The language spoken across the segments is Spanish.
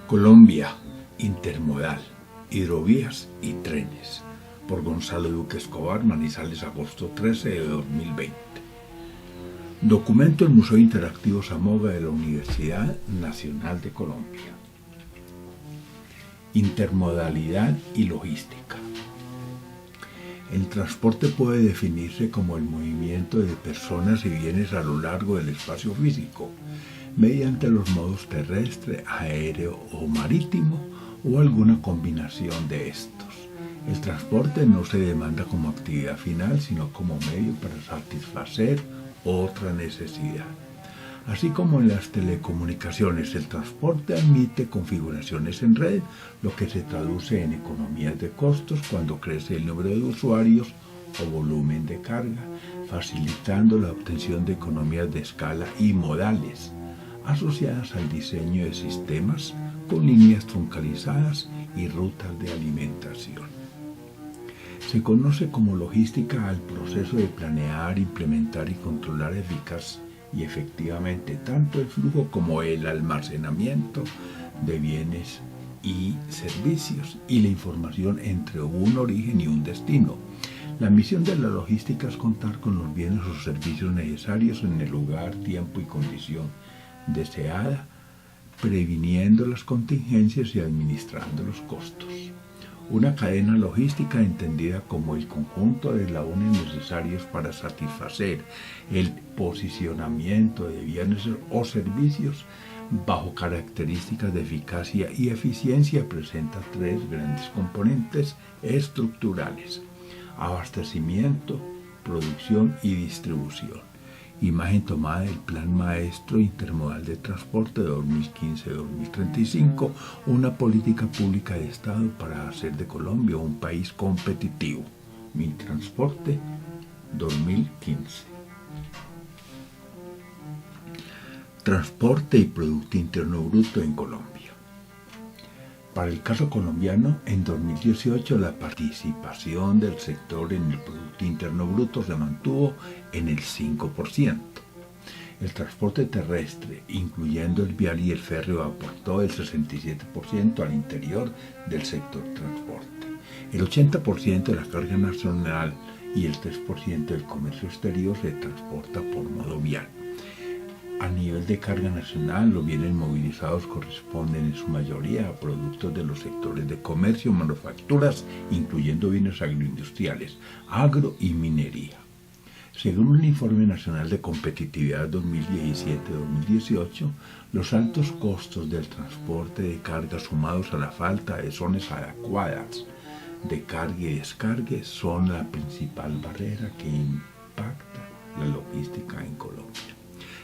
Colombia, intermodal, hidrovías y trenes, por Gonzalo Duque Escobar, Manizales, agosto 13 de 2020. Documento del Museo Interactivo Zamoga de la Universidad Nacional de Colombia. Intermodalidad y logística. El transporte puede definirse como el movimiento de personas y bienes a lo largo del espacio físico, mediante los modos terrestre, aéreo o marítimo, o alguna combinación de estos. El transporte no se demanda como actividad final, sino como medio para satisfacer otra necesidad. Así como en las telecomunicaciones, el transporte admite configuraciones en red, lo que se traduce en economías de costos cuando crece el número de usuarios o volumen de carga, facilitando la obtención de economías de escala y modales, asociadas al diseño de sistemas con líneas troncalizadas y rutas de alimentación. Se conoce como logística al proceso de planear, implementar y controlar eficaz y efectivamente tanto el flujo como el almacenamiento de bienes y servicios y la información entre un origen y un destino. La misión de la logística es contar con los bienes o servicios necesarios en el lugar, tiempo y condición deseada, previniendo las contingencias y administrando los costos. Una cadena logística entendida como el conjunto de eslabones necesarios para satisfacer el posicionamiento de bienes o servicios bajo características de eficacia y eficiencia presenta tres grandes componentes estructurales: abastecimiento, producción y distribución. Imagen tomada del Plan Maestro Intermodal de Transporte de 2015-2035, una política pública de Estado para hacer de Colombia un país competitivo. Mintransporte 2015. Transporte y Producto Interno Bruto en Colombia. Para el caso colombiano, en 2018 la participación del sector en el Producto Interno Bruto se mantuvo en el 5%. El transporte terrestre, incluyendo el vial y el férreo, aportó el 67% al interior del sector transporte. El 80% de la carga nacional y el 3% del comercio exterior se transporta por modo vial. A nivel de carga nacional, los bienes movilizados corresponden en su mayoría a productos de los sectores de comercio, manufacturas, incluyendo bienes agroindustriales, agro y minería. Según el Informe Nacional de Competitividad 2017-2018, los altos costos del transporte de carga sumados a la falta de zonas adecuadas de carga y descargue son la principal barrera que impacta la logística en Colombia.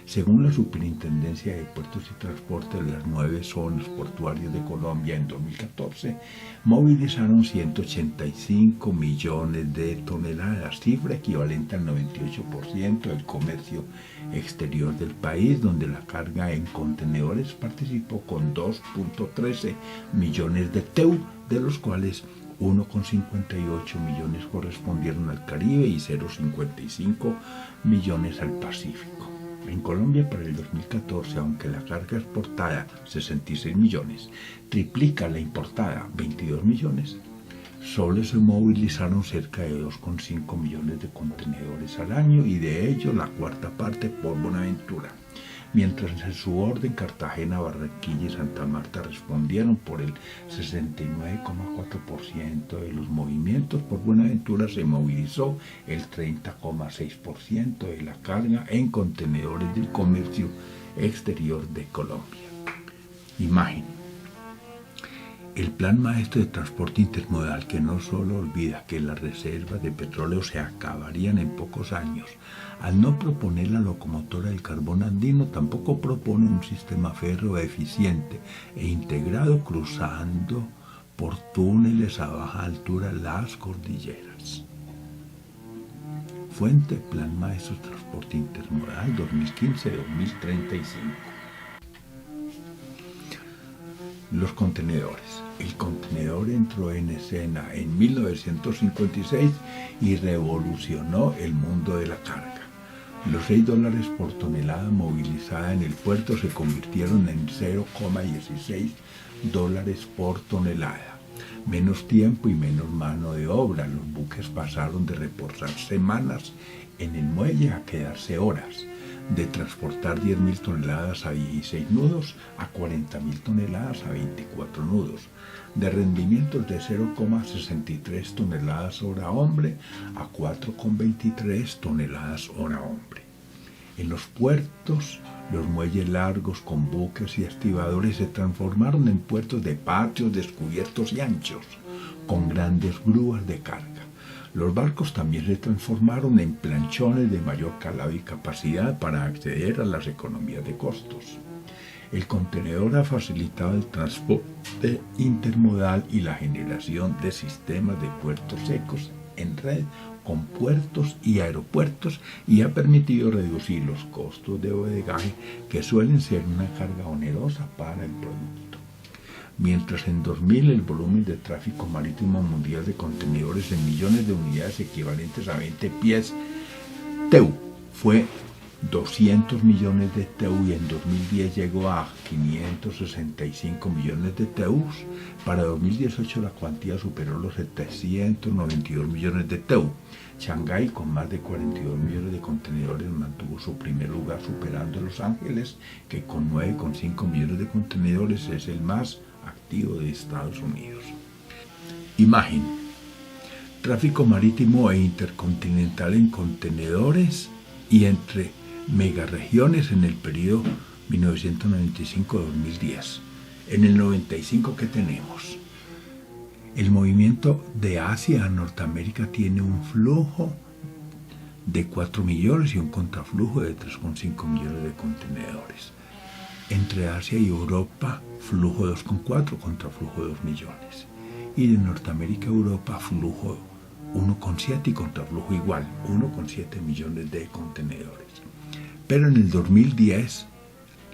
Según la Superintendencia de Puertos y Transporte, las 9 zonas portuarias de Colombia en 2014 movilizaron 185 millones de toneladas, cifra equivalente al 98% del comercio exterior del país, donde la carga en contenedores participó con 2.13 millones de TEU, de los cuales 1,58 millones correspondieron al Caribe y 0,55 millones al Pacífico. En Colombia para el 2014, aunque la carga exportada, 66 millones, triplica la importada, 22 millones, solo se movilizaron cerca de 2,5 millones de contenedores al año y de ello la cuarta parte por Buenaventura, mientras en su orden Cartagena, Barranquilla y Santa Marta respondieron por el 69,4% de los movimientos. Por Buenaventura se movilizó el 30,6% de la carga en contenedores del comercio exterior de Colombia. Imagen. El Plan Maestro de Transporte Intermodal, que no solo olvida que las reservas de petróleo se acabarían en pocos años, al no proponer la locomotora del carbón andino, tampoco propone un sistema férreo eficiente e integrado cruzando por túneles a baja altura las cordilleras. Fuente: Plan Maestro de Transporte Intermodal 2015-2035. Los contenedores. El contenedor entró en escena en 1956 y revolucionó el mundo de la carga. Los $6 por tonelada movilizada en el puerto se convirtieron en $0,16 por tonelada. Menos tiempo y menos mano de obra. Los buques pasaron de reposar semanas en el muelle a quedarse horas. De transportar 10.000 toneladas a 16 nudos a 40.000 toneladas a 24 nudos. De rendimientos de 0,63 toneladas hora hombre a 4,23 toneladas hora hombre. En los puertos, los muelles largos con buques y estibadores se transformaron en puertos de patios descubiertos y anchos, con grandes grúas de carga. Los barcos también se transformaron en planchones de mayor calado y capacidad para acceder a las economías de costos. El contenedor ha facilitado el transporte intermodal y la generación de sistemas de puertos secos en red con puertos y aeropuertos y ha permitido reducir los costos de bodegaje que suelen ser una carga onerosa para el producto. Mientras en 2000 el volumen de tráfico marítimo mundial de contenedores en millones de unidades equivalentes a 20 pies TEU fue 200 millones de TEU y en 2010 llegó a 565 millones de TEUs. Para 2018 la cuantía superó los 792 millones de TEU. Shanghái, con más de 42 millones de contenedores, mantuvo su primer lugar superando a Los Ángeles, que con 9,5 millones de contenedores es el más activo de Estados Unidos. Imagen: tráfico marítimo e intercontinental en contenedores y entre megaregiones en el periodo 1995-2010. En el 95, ¿qué tenemos? El movimiento de Asia a Norteamérica tiene un flujo de 4 millones y un contraflujo de 3,5 millones de contenedores. Entre Asia y Europa, flujo 2,4, contraflujo 2 millones. Y de Norteamérica a Europa, flujo 1,7 y contraflujo igual, 1,7 millones de contenedores. Pero en el 2010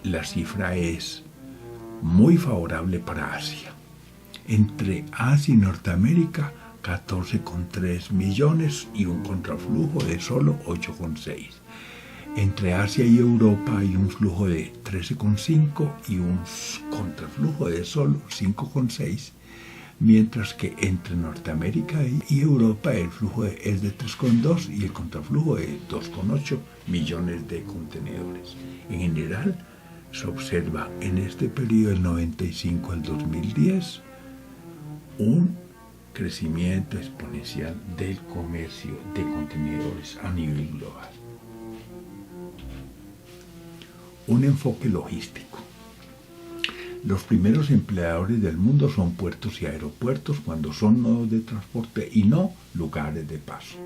la cifra es muy favorable para Asia. Entre Asia y Norteamérica, 14,3 millones y un contraflujo de solo 8,6. Entre Asia y Europa hay un flujo de 13,5 y un contraflujo de solo 5,6. Mientras que entre Norteamérica y Europa el flujo es de 3,2 y el contraflujo de 2,8 millones de contenedores. En general, se observa en este periodo del 95 al 2010 un crecimiento exponencial del comercio de contenedores a nivel global. Un enfoque logístico. Los primeros empleadores del mundo son puertos y aeropuertos cuando son nodos de transporte y no lugares de paso.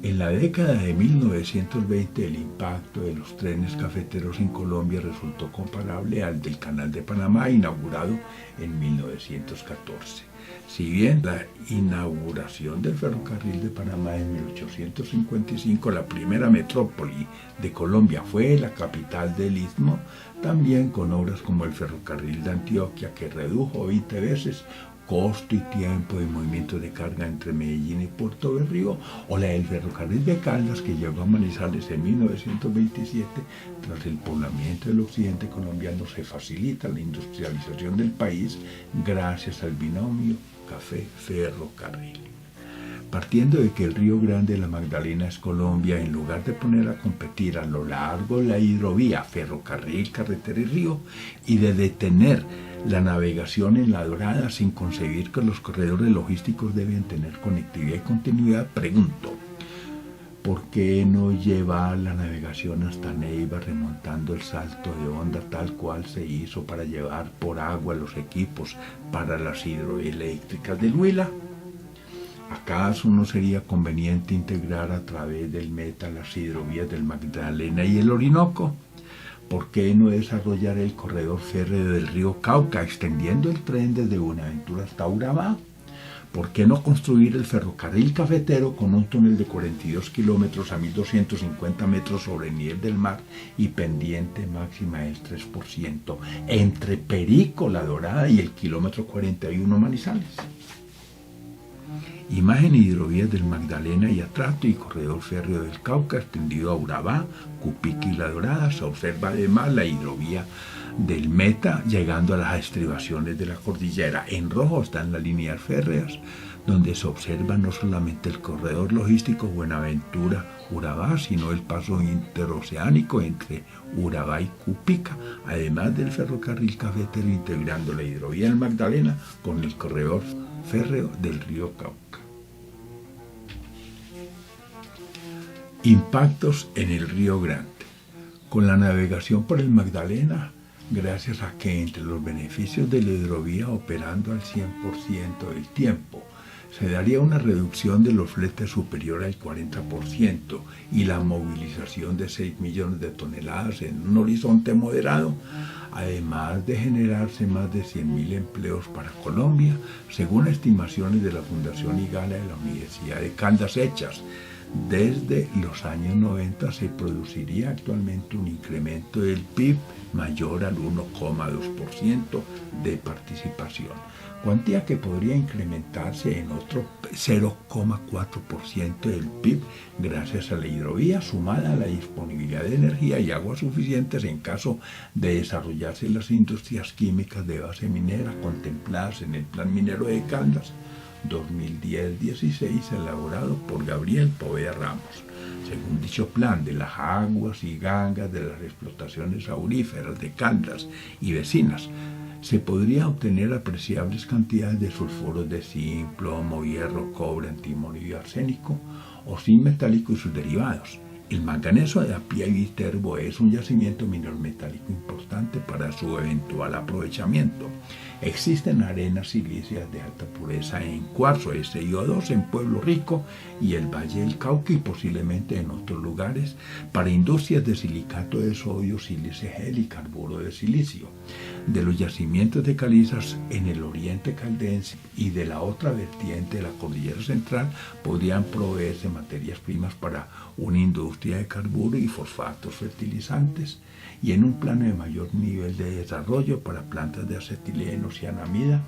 En la década de 1920 el impacto de los trenes cafeteros en Colombia resultó comparable al del Canal de Panamá inaugurado en 1914. Si bien la inauguración del ferrocarril de Panamá en 1855, la primera metrópoli de Colombia, fue la capital del Istmo, también con obras como el ferrocarril de Antioquia, que redujo 20 veces costo y tiempo de movimiento de carga entre Medellín y Puerto Berrío, o la del ferrocarril de Caldas, que llegó a Manizales en 1927. Tras el poblamiento del occidente colombiano se facilita la industrialización del país gracias al binomio café-ferrocarril. Partiendo de que el Río Grande de la Magdalena es Colombia, en lugar de poner a competir a lo largo de la hidrovía, ferrocarril, carretera y río, y de detener la navegación en la Dorada sin concebir que los corredores logísticos deben tener conectividad y continuidad, pregunto, ¿por qué no llevar la navegación hasta Neiva remontando el Salto de Honda tal cual se hizo para llevar por agua los equipos para las hidroeléctricas del Huila? ¿Acaso no sería conveniente integrar a través del Meta las hidrovías del Magdalena y el Orinoco? ¿Por qué no desarrollar el corredor férreo del río Cauca, extendiendo el tren desde Buenaventura hasta Urabá? ¿Por qué no construir el ferrocarril cafetero con un túnel de 42 kilómetros a 1.250 metros sobre el nivel del mar y pendiente máxima del 3% entre Perico, La Dorada y el kilómetro 41 Manizales? Imagen hidrovías del Magdalena y Atrato y corredor férreo del Cauca extendido a Urabá, Cupica y La Dorada. Se observa además la hidrovía del Meta llegando a las estribaciones de la cordillera. En rojo están las líneas férreas donde se observa no solamente el corredor logístico Buenaventura-Urabá, sino el paso interoceánico entre Urabá y Cupica, además del ferrocarril cafetero integrando la hidrovía del Magdalena con el corredor férreo del río Cauca. Impactos en el Río Grande. Con la navegación por el Magdalena, gracias a que entre los beneficios de la hidrovía operando al 100% del tiempo, se daría una reducción de los fletes superior al 40% y la movilización de 6 millones de toneladas en un horizonte moderado, además de generarse más de 100.000 empleos para Colombia, según estimaciones de la Fundación Igala de la Universidad de Caldas hechas desde los años 90, se produciría actualmente un incremento del PIB mayor al 1,2% de participación, cuantía que podría incrementarse en otro 0,4% del PIB gracias a la hidrovía, sumada a la disponibilidad de energía y agua suficientes en caso de desarrollarse las industrias químicas de base minera contempladas en el Plan Minero de Caldas 2010-16, elaborado por Gabriel Poveda Ramos. Según dicho plan, de las aguas y gangas de las explotaciones auríferas de Caldas y vecinas, se podría obtener apreciables cantidades de sulfuros de zinc, plomo, hierro, cobre, antimonio y arsénico, o zinc metálico y sus derivados. El manganeso de apia y viterbo es un yacimiento mineral metálico importante para su eventual aprovechamiento. Existen arenas silíceas de alta pureza en cuarzo, SiO2 en Pueblo Rico y el Valle del Cauca y posiblemente en otros lugares para industrias de silicato de sodio, sílice gel y carburo de silicio. De los yacimientos de calizas en el oriente caldense y de la otra vertiente de la cordillera central podrían proveerse materias primas para una industria de carburo y fosfatos fertilizantes, y en un plano de mayor nivel de desarrollo para plantas de acetileno, cianamida,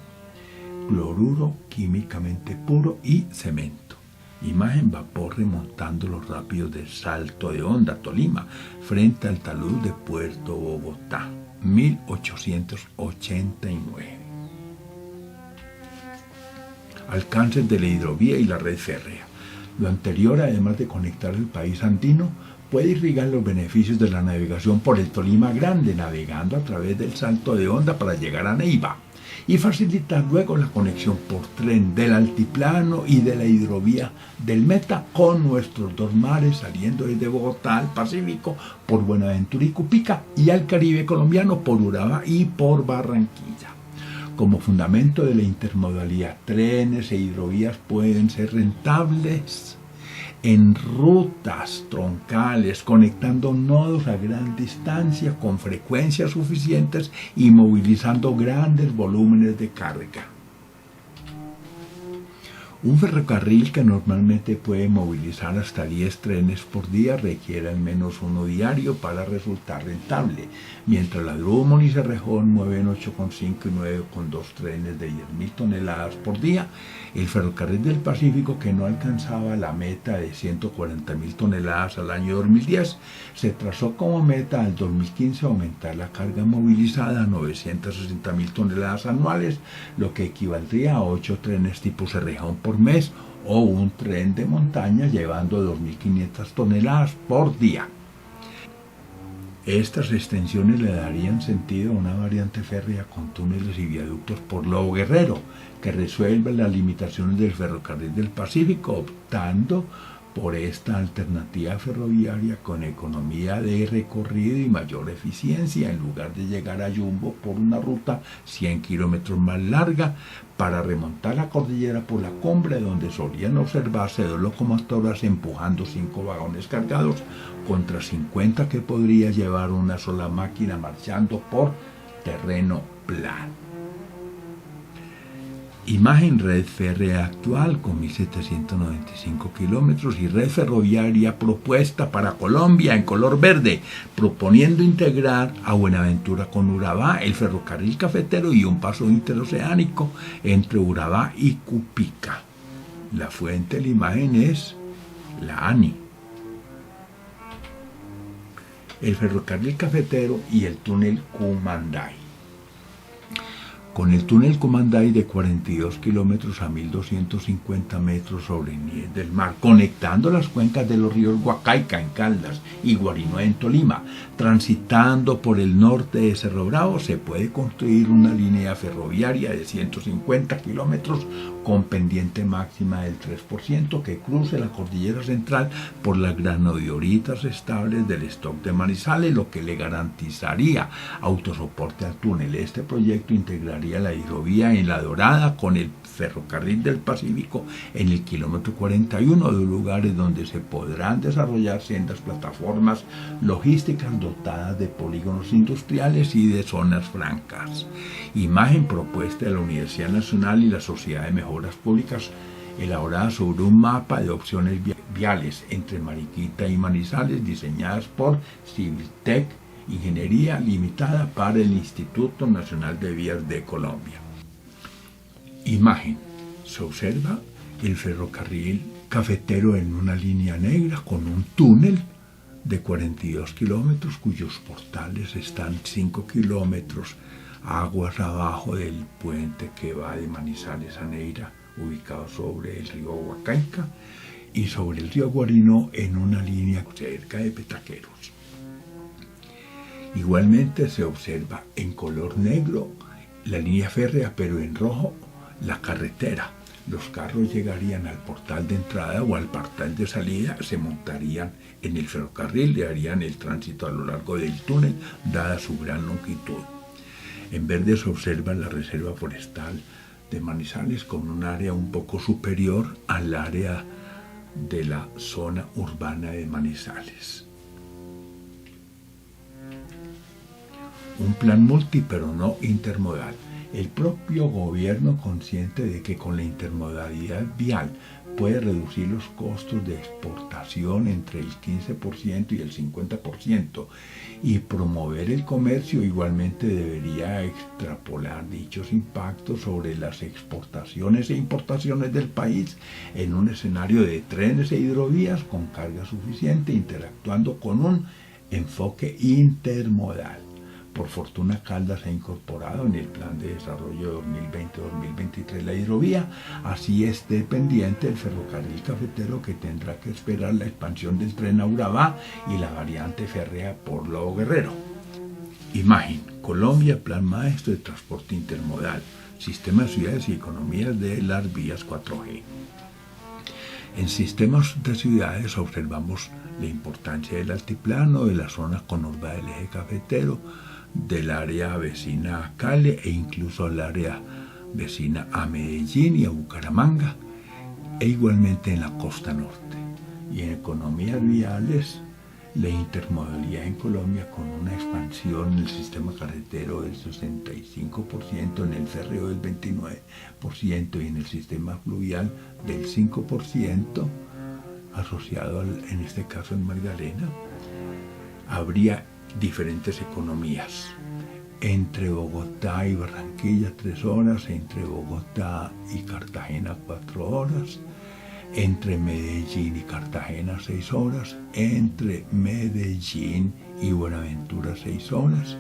cloruro químicamente puro y cemento. Imagen vapor remontando los rápidos del Salto de Honda, Tolima, frente al talud de Puerto Bogotá, 1889. Alcances de la hidrovía y la red férrea. Lo anterior, además de conectar el país andino, puede irrigar los beneficios de la navegación por el Tolima Grande, navegando a través del Salto de Honda para llegar a Neiva, y facilitar luego la conexión por tren del altiplano y de la hidrovía del Meta con nuestros dos mares, saliendo desde Bogotá al Pacífico por Buenaventura y Cupica y al Caribe colombiano por Urabá y por Barranquilla. Como fundamento de la intermodalidad, trenes e hidrovías pueden ser rentables en rutas troncales, conectando nodos a gran distancia con frecuencias suficientes y movilizando grandes volúmenes de carga. Un ferrocarril que normalmente puede movilizar hasta 10 trenes por día requiere al menos uno diario para resultar rentable, mientras la Drummond y Cerrejón mueven 8,5 y 9,2 trenes de 10.000 toneladas por día. El ferrocarril del Pacífico, que no alcanzaba la meta de 140.000 toneladas al año 2010, se trazó como meta al 2015 aumentar la carga movilizada a 960.000 toneladas anuales, lo que equivaldría a 8 trenes tipo Cerrejón por mes o un tren de montaña llevando 2.500 toneladas por día. Estas extensiones le darían sentido a una variante férrea con túneles y viaductos por Lobo Guerrero, que resuelve las limitaciones del ferrocarril del Pacífico, optando por esta alternativa ferroviaria con economía de recorrido y mayor eficiencia, en lugar de llegar a Yumbo por una ruta 100 kilómetros más larga para remontar la cordillera por la cumbre, donde solían observarse 2 locomotoras empujando 5 vagones cargados contra 50 que podría llevar una sola máquina marchando por terreno plano. Imagen red férrea actual con 1.795 kilómetros y red ferroviaria propuesta para Colombia en color verde, proponiendo integrar a Buenaventura con Urabá, el ferrocarril cafetero y un paso interoceánico entre Urabá y Cupica. La fuente de la imagen es la ANI. El ferrocarril cafetero y el túnel Kumandai. Con el túnel Kumandai de 42 kilómetros a 1.250 metros sobre el nivel del mar, conectando las cuencas de los ríos Huacaica en Caldas y Guarinoa en Tolima, transitando por el norte de Cerro Bravo, se puede construir una línea ferroviaria de 150 kilómetros con pendiente máxima del 3% que cruce la cordillera central por las granodioritas estables del stock de Manizales, lo que le garantizaría autosoporte al túnel. Este proyecto integraría la hidrovía en La Dorada con el ferrocarril del Pacífico en el kilómetro 41, de lugares donde se podrán desarrollar sendas plataformas logísticas dotadas de polígonos industriales y de zonas francas. Imagen propuesta de la Universidad Nacional y la Sociedad de Mejoras Públicas, elaborada sobre un mapa de opciones viales entre Mariquita y Manizales, diseñadas por Civiltech Ingeniería Limitada para el Instituto Nacional de Vías de Colombia. Imagen. Se observa el ferrocarril cafetero en una línea negra con un túnel de 42 kilómetros cuyos portales están 5 kilómetros aguas abajo del puente que va de Manizales a Neira, ubicado sobre el río Huacaica, y sobre el río Guarino en una línea cerca de Petaqueros. Igualmente se observa en color negro la línea férrea, pero en rojo la carretera. Los carros llegarían al portal de entrada o al portal de salida, se montarían en el ferrocarril y harían el tránsito a lo largo del túnel, dada su gran longitud. En verde se observa la reserva forestal de Manizales con un área un poco superior al área de la zona urbana de Manizales. Un plan multi pero no intermodal. El propio gobierno, consciente de que con la intermodalidad vial puede reducir los costos de exportación entre el 15% y el 50% y promover el comercio, igualmente debería extrapolar dichos impactos sobre las exportaciones e importaciones del país en un escenario de trenes e hidrovías con carga suficiente, interactuando con un enfoque intermodal. Por fortuna, Caldas ha incorporado en el Plan de Desarrollo 2020-2023 la hidrovía, así esté pendiente el ferrocarril cafetero, que tendrá que esperar la expansión del tren a Urabá y la variante férrea por Lobo Guerrero. Imagen. Colombia, Plan Maestro de Transporte Intermodal, Sistema de Ciudades y Economías de las Vías 4G. En sistemas de ciudades observamos la importancia del altiplano, de la zona conurbada del eje cafetero, del área vecina a Cali e incluso al área vecina a Medellín y a Bucaramanga, e igualmente en la costa norte. Y en economías viales, la intermodalidad en Colombia con una expansión en el sistema carretero del 65%, en el férreo del 29% y en el sistema fluvial del 5%, asociado en este caso en Magdalena, habría diferentes economías. Entre Bogotá y Barranquilla 3 horas, entre Bogotá y Cartagena 4 horas, entre Medellín y Cartagena 6 horas, entre Medellín y Buenaventura 6 horas,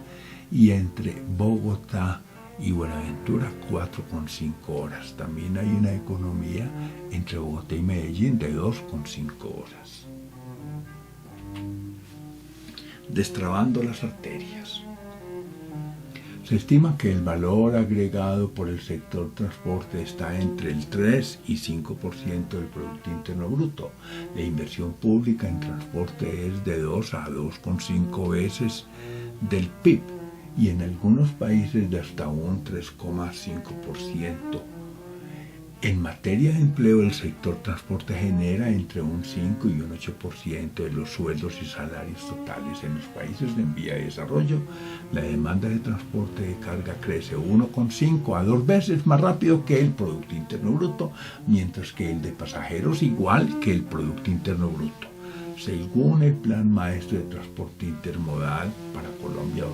y entre Bogotá y Buenaventura 4,5 horas. También hay una economía entre Bogotá y Medellín de 2,5 horas. Destrabando las arterias. Se estima que el valor agregado por el sector transporte está entre el 3 y 5% del Producto Interno Bruto. La inversión pública en transporte es de 2 a 2,5 veces del PIB y en algunos países de hasta un 3,5%. En materia de empleo, el sector transporte genera entre un 5 y un 8% de los sueldos y salarios totales. En los países en vía de desarrollo, la demanda de transporte de carga crece 1,5 a 2 veces más rápido que el Producto Interno Bruto, mientras que el de pasajeros igual que el Producto Interno Bruto. Según el Plan Maestro de Transporte Intermodal para Colombia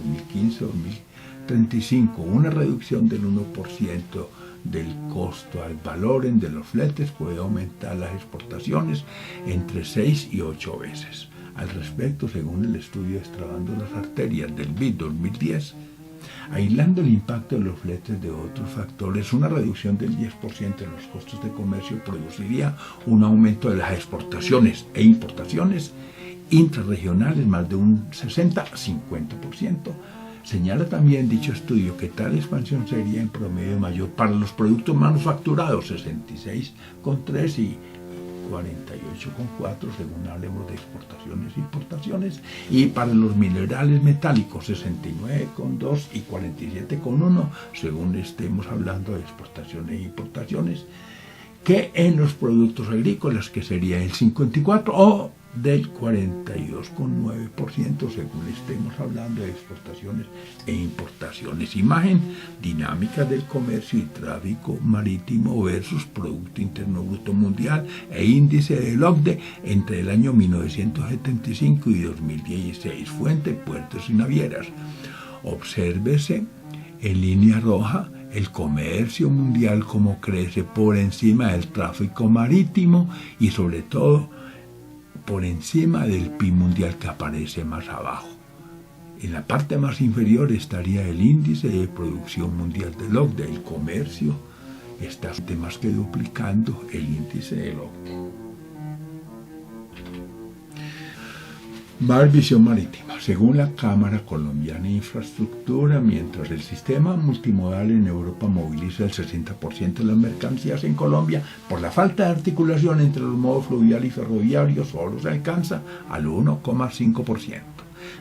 2015-2035, una reducción del 1% del costo al valor de los fletes puede aumentar las exportaciones entre 6 y 8 veces. Al respecto, según el estudio Destrabando las Arterias del BID 2010, aislando el impacto de los fletes de otros factores, una reducción del 10% en los costos de comercio produciría un aumento de las exportaciones e importaciones intrarregionales más de un 60-50%. Señala también dicho estudio que tal expansión sería en promedio mayor para los productos manufacturados, 66,3 y 48,4 según hablemos de exportaciones e importaciones, y para los minerales metálicos 69,2 y 47,1 según estemos hablando de exportaciones e importaciones, que en los productos agrícolas, que sería el 54 o del 42,9% según estemos hablando de exportaciones e importaciones. Imagen dinámica del comercio y tráfico marítimo versus Producto Interno Bruto Mundial e índice del OCDE entre el año 1975 y 2016. Fuente: Puertos y Navieras. Obsérvese en línea roja el comercio mundial como crece por encima del tráfico marítimo y sobre todo por encima del PIB mundial, que aparece más abajo. En la parte más inferior estaría el índice de producción mundial del OCDE. El comercio está más que duplicando el índice del OCDE. Más visión marítima. Según la Cámara Colombiana de Infraestructura, mientras el sistema multimodal en Europa moviliza el 60% de las mercancías, en Colombia, por la falta de articulación entre los modos fluvial y ferroviario, solo se alcanza al 1,5%.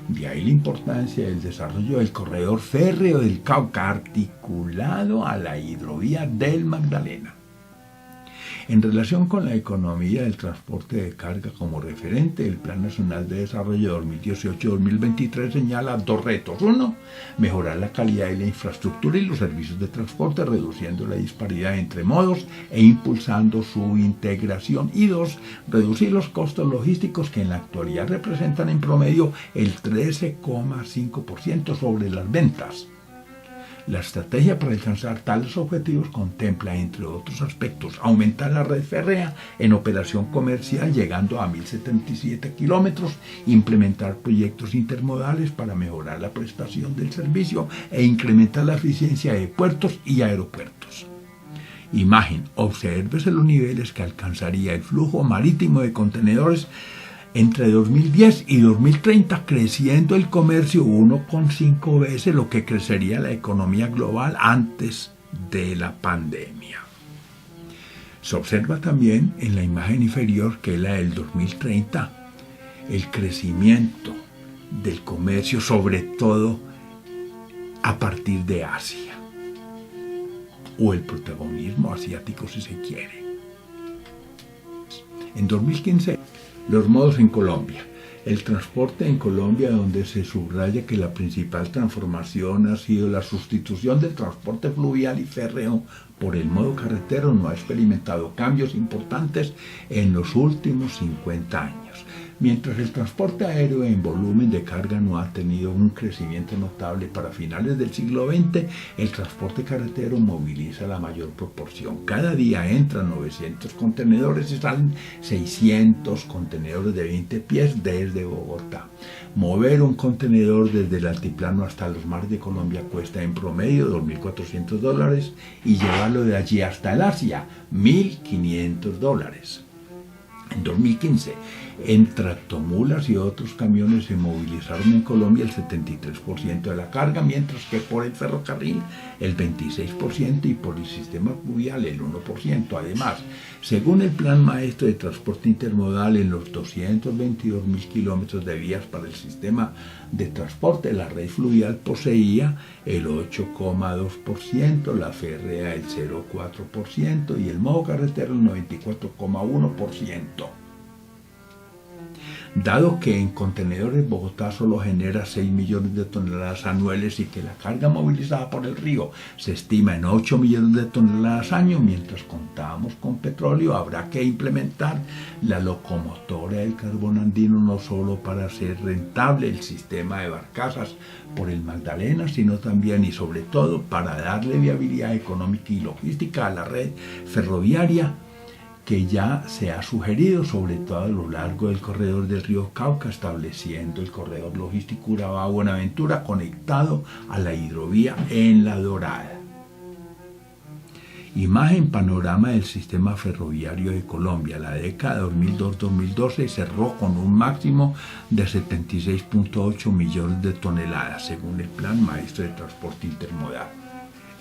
De ahí la importancia del desarrollo del corredor férreo del Cauca, articulado a la hidrovía del Magdalena. En relación con la economía del transporte de carga como referente, el Plan Nacional de Desarrollo 2018-2023 señala dos retos. 1. Mejorar la calidad de la infraestructura y los servicios de transporte, reduciendo la disparidad entre modos e impulsando su integración. Y 2. Reducir los costos logísticos, que en la actualidad representan en promedio el 13,5% sobre las ventas. La estrategia para alcanzar tales objetivos contempla, entre otros aspectos, aumentar la red férrea en operación comercial llegando a 1.077 kilómetros, implementar proyectos intermodales para mejorar la prestación del servicio e incrementar la eficiencia de puertos y aeropuertos. Imagen: obsérvese los niveles que alcanzaría el flujo marítimo de contenedores entre 2010 y 2030, creciendo el comercio 1,5 veces lo que crecería la economía global antes de la pandemia. Se observa también en la imagen inferior, que es la del 2030, el crecimiento del comercio, sobre todo a partir de Asia, o el protagonismo asiático si se quiere. En 2015, los modos en Colombia. El transporte en Colombia, donde se subraya que la principal transformación ha sido la sustitución del transporte fluvial y férreo por el modo carretero, no ha experimentado cambios importantes en los últimos 50 años. Mientras el transporte aéreo en volumen de carga no ha tenido un crecimiento notable, para finales del siglo XX, el transporte carretero moviliza la mayor proporción. Cada día entran 900 contenedores y salen 600 contenedores de 20 pies desde Bogotá. Mover un contenedor desde el altiplano hasta los mares de Colombia cuesta en promedio $2.400 y llevarlo de allí hasta el Asia, $1.500. En 2015, en tractomulas y otros camiones se movilizaron en Colombia el 73% de la carga, mientras que por el ferrocarril el 26% y por el sistema fluvial el 1%. Además, según el Plan Maestro de Transporte Intermodal, en los 222.000 kilómetros de vías para el sistema de transporte, la red fluvial poseía el 8,2%, la férrea el 0,4% y el modo carretero el 94,1%. Dado que en contenedores Bogotá solo genera 6 millones de toneladas anuales y que la carga movilizada por el río se estima en 8 millones de toneladas año, mientras contamos con petróleo, habrá que implementar la locomotora del carbón andino no solo para hacer rentable el sistema de barcazas por el Magdalena, sino también y sobre todo para darle viabilidad económica y logística a la red ferroviaria que ya se ha sugerido, sobre todo a lo largo del corredor del río Cauca, estableciendo el corredor logístico Urabá-Buenaventura conectado a la hidrovía en La Dorada. Imagen panorama del sistema ferroviario de Colombia. La década 2002-2012 cerró con un máximo de 76.8 millones de toneladas, según el Plan Maestro de Transporte Intermodal.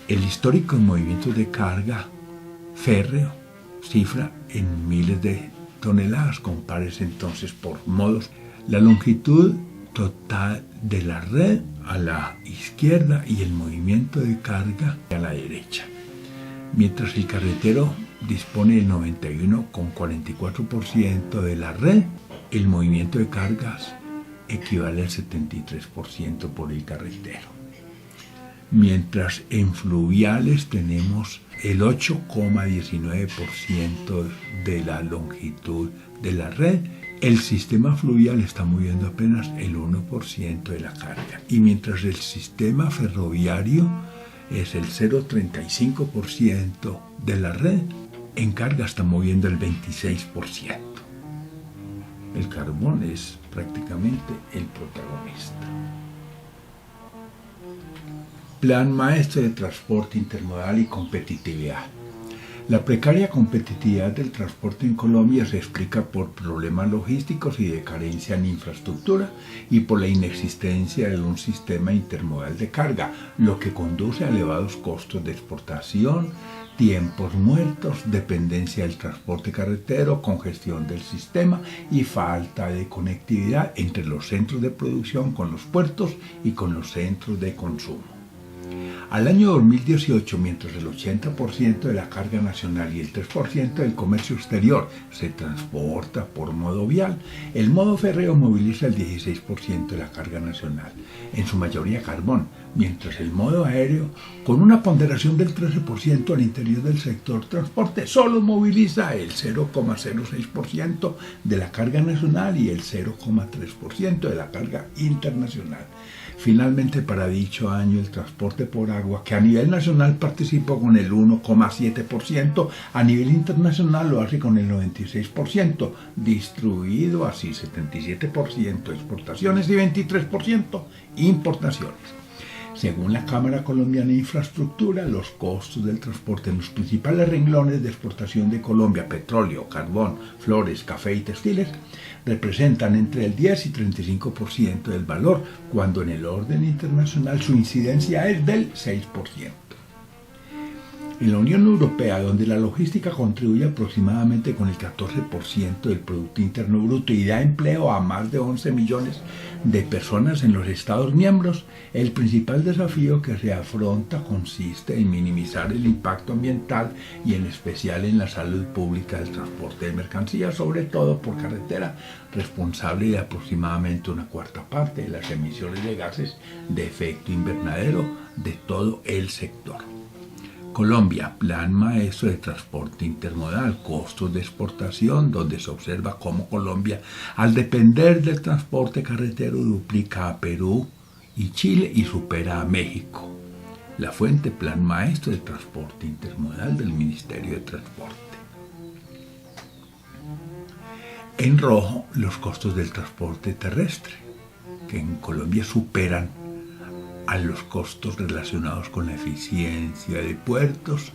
El histórico en movimientos de carga férreo cifra en miles de toneladas. Compárese entonces por modos la longitud total de la red a la izquierda y el movimiento de carga a la derecha. Mientras el carretero dispone del 91,44% de la red, el movimiento de cargas equivale al 73% por el carretero. Mientras en fluviales tenemos el 8,19% de la longitud de la red, el sistema fluvial está moviendo apenas el 1% de la carga. Y mientras el sistema ferroviario es el 0,35% de la red, en carga está moviendo el 26%. El carbón es prácticamente el protagonista. Plan Maestro de Transporte Intermodal y Competitividad. La precaria competitividad del transporte en Colombia se explica por problemas logísticos y de carencia en infraestructura y por la inexistencia de un sistema intermodal de carga, lo que conduce a elevados costos de exportación, tiempos muertos, dependencia del transporte carretero, congestión del sistema y falta de conectividad entre los centros de producción con los puertos y con los centros de consumo. Al año 2018, mientras el 80% de la carga nacional y el 3% del comercio exterior se transporta por modo vial, el modo férreo moviliza el 16% de la carga nacional, en su mayoría carbón, mientras el modo aéreo, con una ponderación del 13% al interior del sector transporte, solo moviliza el 0,06% de la carga nacional y el 0,3% de la carga internacional. Finalmente, para dicho año, el transporte por agua, que a nivel nacional participó con el 1,7%, a nivel internacional lo hace con el 96%, distribuido así 77% exportaciones y 23% importaciones. Según la Cámara Colombiana de Infraestructura, los costos del transporte en los principales renglones de exportación de Colombia, petróleo, carbón, flores, café y textiles, representan entre el 10 y 35% del valor, cuando en el orden internacional su incidencia es del 6%. En la Unión Europea, donde la logística contribuye aproximadamente con el 14% del Producto Interno Bruto y da empleo a más de 11 millones de personas en los Estados miembros, el principal desafío que se afronta consiste en minimizar el impacto ambiental y en especial en la salud pública del transporte de mercancías, sobre todo por carretera, responsable de aproximadamente una cuarta parte de las emisiones de gases de efecto invernadero de todo el sector. Colombia, Plan Maestro de Transporte Intermodal, costos de exportación, donde se observa cómo Colombia, al depender del transporte carretero, duplica a Perú y Chile y supera a México. La fuente, Plan Maestro de Transporte Intermodal del Ministerio de Transporte. En rojo, los costos del transporte terrestre, que en Colombia superan a los costos relacionados con la eficiencia de puertos,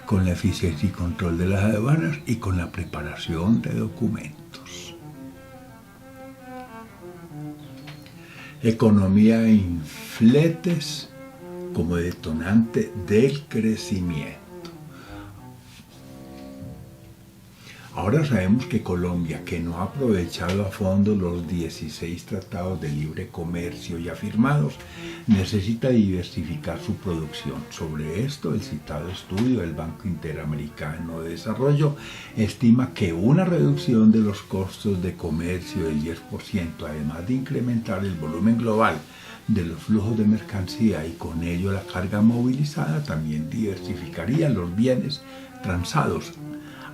con la eficiencia y control de las aduanas y con la preparación de documentos. Economía en fletes como detonante del crecimiento. Ahora sabemos que Colombia, que no ha aprovechado a fondo los 16 tratados de libre comercio ya firmados, necesita diversificar su producción. Sobre esto, el citado estudio del Banco Interamericano de Desarrollo estima que una reducción de los costos de comercio del 10%, además de incrementar el volumen global de los flujos de mercancía y con ello la carga movilizada, también diversificaría los bienes transados,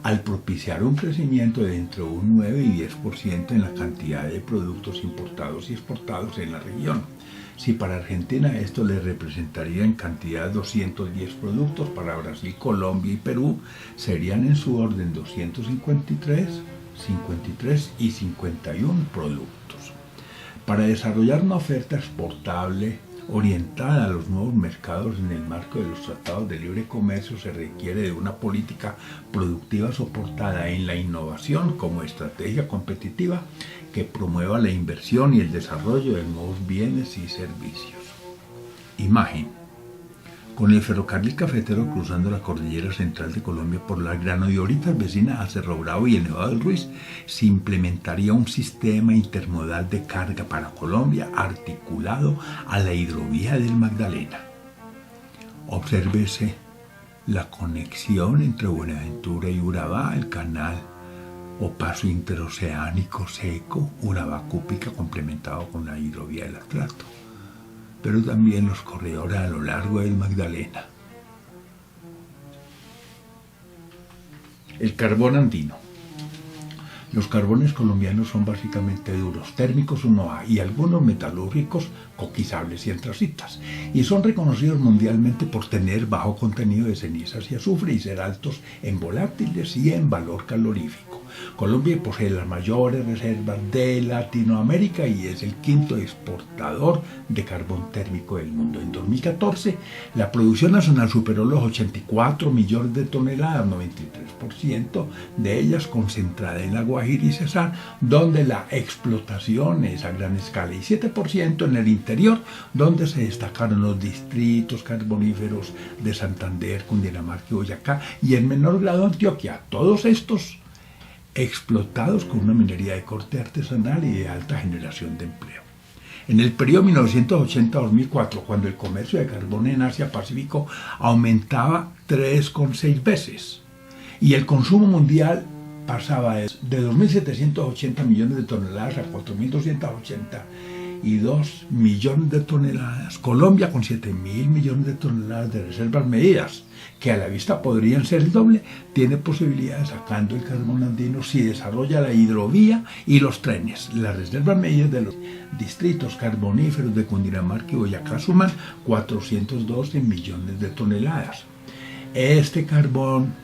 al propiciar un crecimiento de entre un 9 y 10% en la cantidad de productos importados y exportados en la región. Si para Argentina esto le representaría en cantidad 210 productos, para Brasil, Colombia y Perú serían en su orden 253, 53 y 51 productos. Para desarrollar una oferta exportable orientada a los nuevos mercados en el marco de los tratados de libre comercio, se requiere de una política productiva soportada en la innovación como estrategia competitiva que promueva la inversión y el desarrollo de nuevos bienes y servicios. Imagen. Con el ferrocarril cafetero cruzando la cordillera central de Colombia por las granodioritas vecinas a Cerro Bravo y el Nevado del Ruiz, se implementaría un sistema intermodal de carga para Colombia articulado a la hidrovía del Magdalena. Obsérvese la conexión entre Buenaventura y Urabá, el canal o paso interoceánico seco Urabá-Cúpica complementado con la hidrovía del Atrato, pero también los corredores a lo largo del Magdalena. El carbón andino. Los carbones colombianos son básicamente duros, térmicos 1A y algunos metalúrgicos, coquizables y antracitas, y son reconocidos mundialmente por tener bajo contenido de cenizas y azufre y ser altos en volátiles y en valor calorífico. Colombia posee las mayores reservas de Latinoamérica y es el quinto exportador de carbón térmico del mundo. En 2014, la producción nacional superó los 84 millones de toneladas, 93% de ellas concentrada en La Guajira y Cesar, donde la explotación es a gran escala, y 7% en el interior, donde se destacaron los distritos carboníferos de Santander, Cundinamarca y Boyacá, y en menor grado Antioquia. Todos estos explotados con una minería de corte artesanal y de alta generación de empleo. En el periodo 1980-2004, cuando el comercio de carbón en Asia-Pacífico aumentaba 3,6 veces y el consumo mundial pasaba de 2.780 millones de toneladas a 4.282 millones de toneladas, Colombia con 7.000 millones de toneladas de reservas medidas, que a la vista podrían ser el doble, tiene posibilidades sacando el carbón andino si desarrolla la hidrovía y los trenes. Las reservas medidas de los distritos carboníferos de Cundinamarca y Boyacá suman 412 millones de toneladas. Este carbón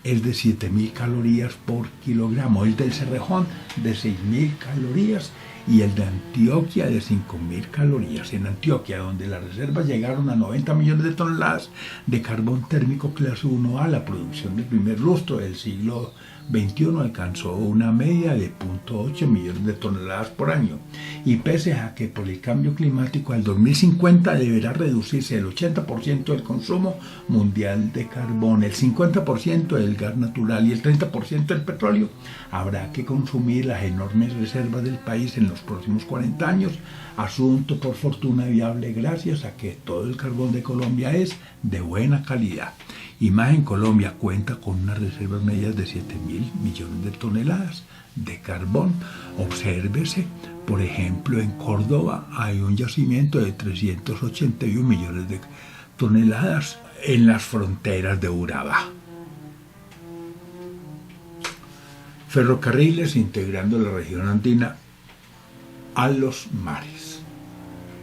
es de 7.000 calorías por kilogramo, el del Cerrejón de 6.000 calorías y el de Antioquia de 5.000 calorías. En Antioquia, donde las reservas llegaron a 90 millones de toneladas de carbón térmico clase 1A, la producción del primer lustro del siglo XXI alcanzó una media de 0.8 millones de toneladas por año. Y pese a que por el cambio climático al 2050 deberá reducirse el 80% del consumo mundial de carbón, el 50% del gas natural y el 30% del petróleo, habrá que consumir las enormes reservas del país en los próximos 40 años, asunto por fortuna viable gracias a que todo el carbón de Colombia es de buena calidad. Imagen. Colombia cuenta con unas reservas medias de 7.000 millones de toneladas de carbón. Obsérvese, por ejemplo, en Córdoba hay un yacimiento de 381 millones de toneladas en las fronteras de Urabá. Ferrocarriles integrando la región andina a los mares.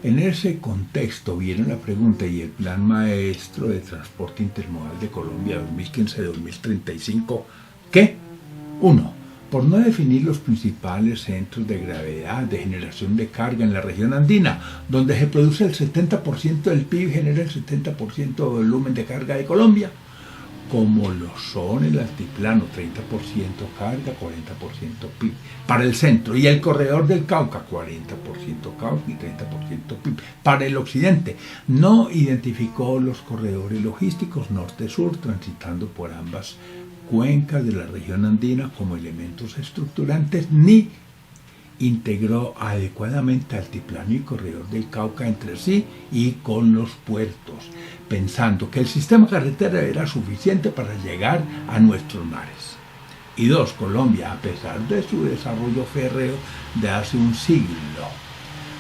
En ese contexto viene la pregunta y el Plan Maestro de Transporte Intermodal de Colombia 2015-2035, ¿qué? 1. Por no definir los principales centros de gravedad de generación de carga en la región andina, donde se produce el 70% del PIB y genera el 70% del volumen de carga de Colombia, como lo son el altiplano, 30% carga, 40% PIB, para el centro, y el corredor del Cauca, 40% Cauca y 30% PIB. Para el occidente, no identificó los corredores logísticos norte-sur, transitando por ambas cuencas de la región andina como elementos estructurantes, ni integró adecuadamente Altiplano y Corredor del Cauca entre sí y con los puertos, pensando que el sistema carretera era suficiente para llegar a nuestros mares. Y dos, Colombia, a pesar de su desarrollo férreo de hace un siglo,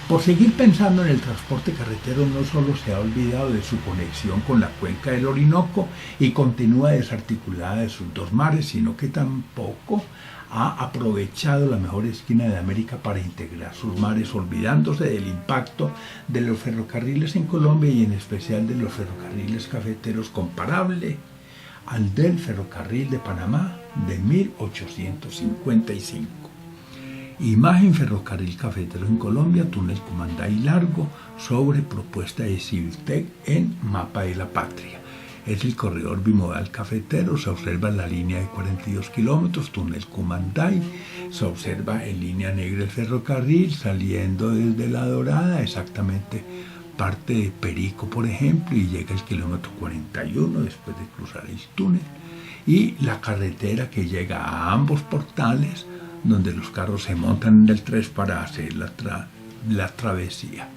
por seguir pensando en el transporte carretero, no solo se ha olvidado de su conexión con la cuenca del Orinoco y continúa desarticulada de sus dos mares, sino que tampoco ha aprovechado la mejor esquina de América para integrar sus mares, olvidándose del impacto de los ferrocarriles en Colombia y en especial de los ferrocarriles cafeteros, comparable al del ferrocarril de Panamá de 1855. Imagen ferrocarril cafetero en Colombia, túnel Cumanday largo, sobre propuesta de Civiltec en Mapa de la Patria. Es el corredor bimodal cafetero, se observa la línea de 42 kilómetros, túnel Cumanday, se observa en línea negra el ferrocarril saliendo desde La Dorada, exactamente parte de Perico, por ejemplo, y llega al kilómetro 41 después de cruzar el túnel, y la carretera que llega a ambos portales, donde los carros se montan en el 3 para hacer la travesía.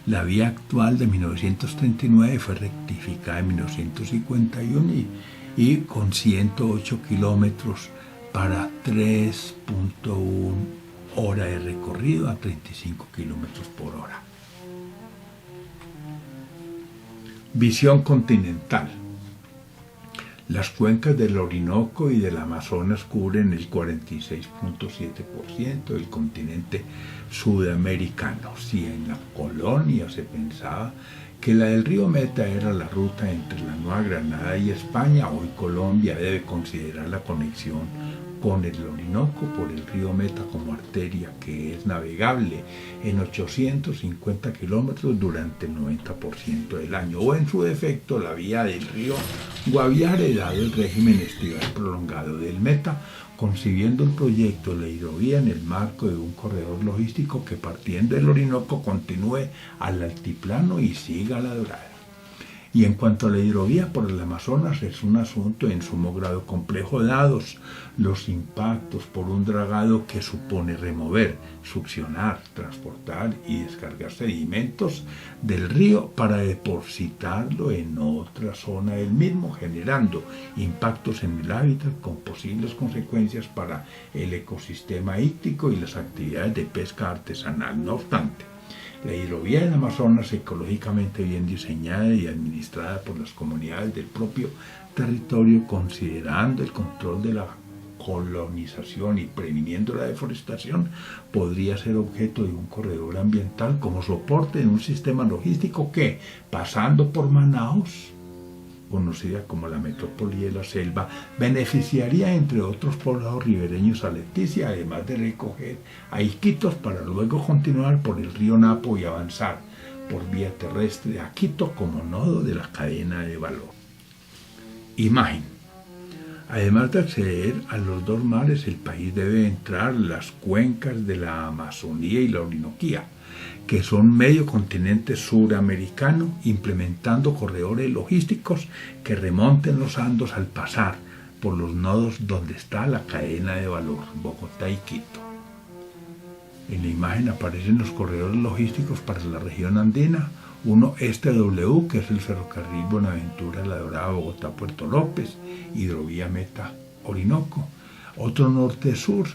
La vía actual de 1939 fue rectificada en 1951 y con 108 kilómetros para 3.1 hora de recorrido a 35 kilómetros por hora. Visión continental. Las cuencas del Orinoco y del Amazonas cubren el 46.7% del continente sudamericano. Si en la colonia se pensaba que la del río Meta era la ruta entre la Nueva Granada y España, hoy Colombia debe considerar la conexión con el Orinoco por el río Meta como arteria que es navegable en 850 kilómetros durante el 90% del año, o en su defecto la vía del río Guaviare, dado el régimen estival prolongado del Meta, concibiendo el proyecto de la hidrovía en el marco de un corredor logístico que, partiendo del Orinoco, continúe al altiplano y siga a La Dorada. Y en cuanto a la hidrovía por el Amazonas, es un asunto en sumo grado complejo, dados los impactos por un dragado que supone remover, succionar, transportar y descargar sedimentos del río para depositarlo en otra zona del mismo, generando impactos en el hábitat con posibles consecuencias para el ecosistema íctico y las actividades de pesca artesanal. No obstante, la hidrovía del Amazonas, ecológicamente bien diseñada y administrada por las comunidades del propio territorio, considerando el control de la colonización y previniendo la deforestación, podría ser objeto de un corredor ambiental como soporte de un sistema logístico que, pasando por Manaos, conocida como la metrópoli de la selva, beneficiaría entre otros poblados ribereños a Leticia, además de recoger a Iquitos para luego continuar por el río Napo y avanzar por vía terrestre a Quito como nodo de la cadena de valor. Imagen. Además de acceder a los dos mares, el país debe entrar las cuencas de la Amazonía y la Orinoquía, que son medio continente suramericano, implementando corredores logísticos que remonten los Andes al pasar por los nodos donde está la cadena de valor, Bogotá y Quito. En la imagen aparecen los corredores logísticos para la región andina, uno W, que es el ferrocarril Buenaventura, La Dorada, Bogotá, Puerto López, hidrovía Meta, Orinoco, otro norte-sur,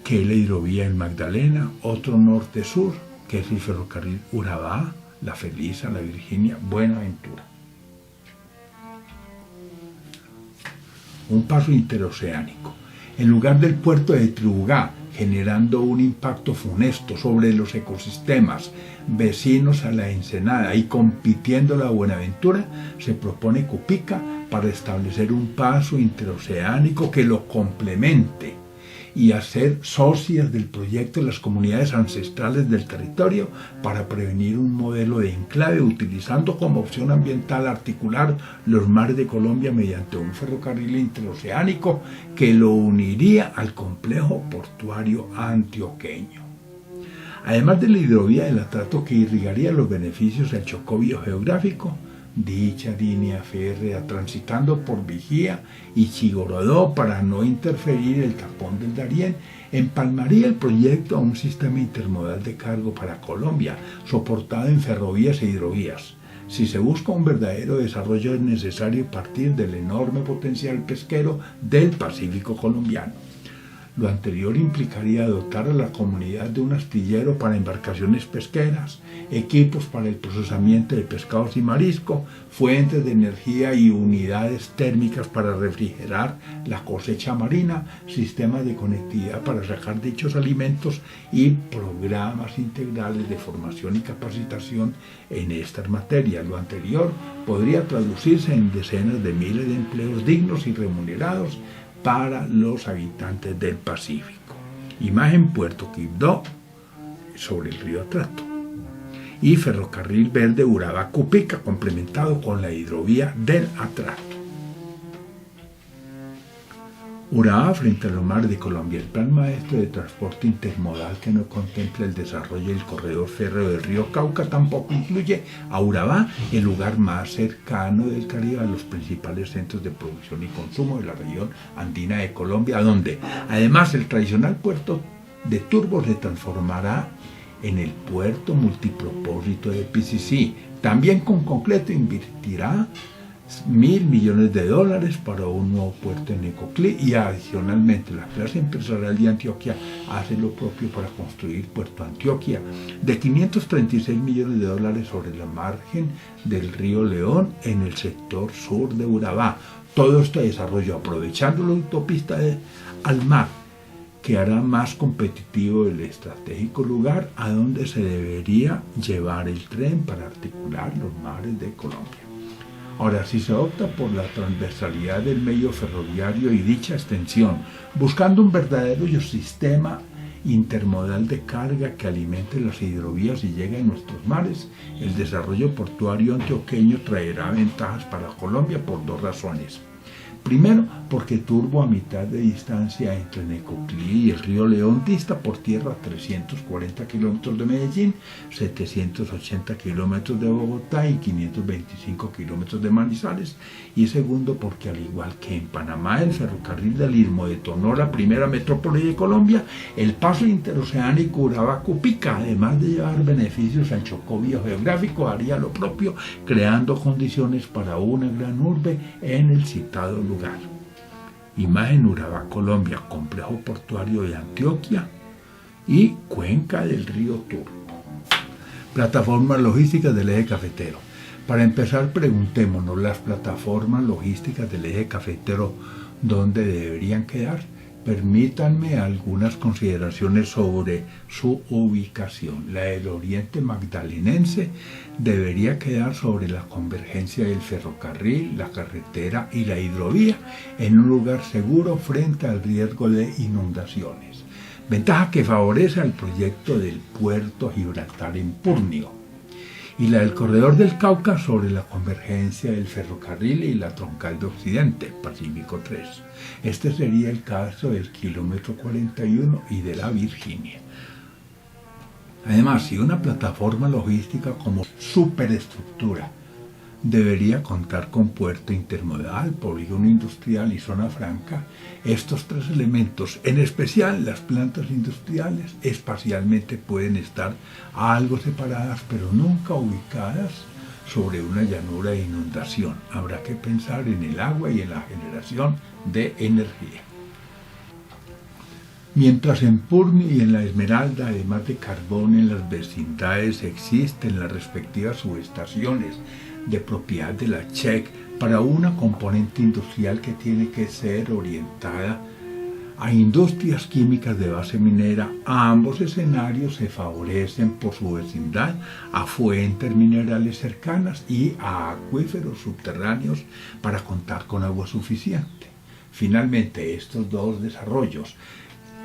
que es la hidrovía El Magdalena, otro norte-sur, que es el ferrocarril Urabá, La Felisa, La Virginia, Buenaventura. Un paso interoceánico. En lugar del puerto de Tribugá, generando un impacto funesto sobre los ecosistemas vecinos a la Ensenada y compitiendo la Buenaventura, se propone Cupica para establecer un paso interoceánico que lo complemente y hacer socias del proyecto de las comunidades ancestrales del territorio para prevenir un modelo de enclave, utilizando como opción ambiental articular los mares de Colombia mediante un ferrocarril interoceánico que lo uniría al complejo portuario antioqueño. Además de la hidrovía del Atrato, que irrigaría los beneficios del Chocó biogeográfico, dicha línea férrea transitando por Vigía y Chigorodó para no interferir el tapón del Darién, empalmaría el proyecto a un sistema intermodal de cargo para Colombia, soportado en ferrovías e hidrovías. Si se busca un verdadero desarrollo es necesario partir del enorme potencial pesquero del Pacífico colombiano. Lo anterior implicaría dotar a la comunidad de un astillero para embarcaciones pesqueras, equipos para el procesamiento de pescados y marisco, fuentes de energía y unidades térmicas para refrigerar la cosecha marina, sistemas de conectividad para sacar dichos alimentos y programas integrales de formación y capacitación en estas materias. Lo anterior podría traducirse en decenas de miles de empleos dignos y remunerados para los habitantes del Pacífico. Imagen Puerto Quibdó sobre el río Atrato. Y Ferrocarril Verde Urabá-Cupica complementado con la hidrovía del Atrato. Urabá frente a los mares de Colombia. El plan maestro de transporte intermodal que no contempla el desarrollo del corredor férreo del río Cauca tampoco incluye a Urabá, el lugar más cercano del Caribe a los principales centros de producción y consumo de la región andina de Colombia, donde además el tradicional puerto de Turbo se transformará en el puerto multipropósito de PCC. También con concreto invertirá $1.000 millones para un nuevo puerto en Necoclí y adicionalmente la clase empresarial de Antioquia hace lo propio para construir Puerto Antioquia de $536 millones sobre la margen del río León en el sector sur de Urabá. Todo este desarrollo aprovechando la autopista al mar que hará más competitivo el estratégico lugar a donde se debería llevar el tren para articular los mares de Colombia. Ahora, si se opta por la transversalidad del medio ferroviario y dicha extensión, buscando un verdadero sistema intermodal de carga que alimente las hidrovías y llegue a nuestros mares, el desarrollo portuario antioqueño traerá ventajas para Colombia por dos razones. Primero, porque Turbo, a mitad de distancia entre Necoclí y el río León, dista por tierra 340 kilómetros de Medellín, 780 kilómetros de Bogotá y 525 kilómetros de Manizales. Y segundo, porque al igual que en Panamá, el ferrocarril del Istmo detonó la primera metrópoli de Colombia, el paso interoceánico Urabá-Cupica, además de llevar beneficios al chocó biogeográfico, haría lo propio, creando condiciones para una gran urbe en el citado lugar. Imagen Urabá, Colombia, complejo portuario de Antioquia y cuenca del río Turbo. Plataformas logísticas del eje cafetero. Para empezar, preguntémonos, las plataformas logísticas del eje cafetero, ¿dónde deberían quedar? Permítanme algunas consideraciones sobre su ubicación. La del Oriente Magdalenense debería quedar sobre la convergencia del ferrocarril, la carretera y la hidrovía, en un lugar seguro frente al riesgo de inundaciones. Ventaja que favorece al proyecto del puerto Gibraltar en Purnio. Y la del corredor del Cauca sobre la convergencia del ferrocarril y la troncal de Occidente, Pacífico 3. Este sería el caso del kilómetro 41 y de la Virginia. Además, si una plataforma logística como superestructura debería contar con puerto intermodal, polígono industrial y zona franca, estos tres elementos, en especial las plantas industriales, espacialmente pueden estar algo separadas, pero nunca ubicadas sobre una llanura de inundación. Habrá que pensar en el agua y en la generación de energía. Mientras en Purnio y en la Esmeralda, además de carbón en las vecindades, existen las respectivas subestaciones de propiedad de la CHEC para una componente industrial que tiene que ser orientada a industrias químicas de base minera. A ambos escenarios se favorecen por su vecindad a fuentes minerales cercanas y a acuíferos subterráneos para contar con agua suficiente. Finalmente, estos dos desarrollos,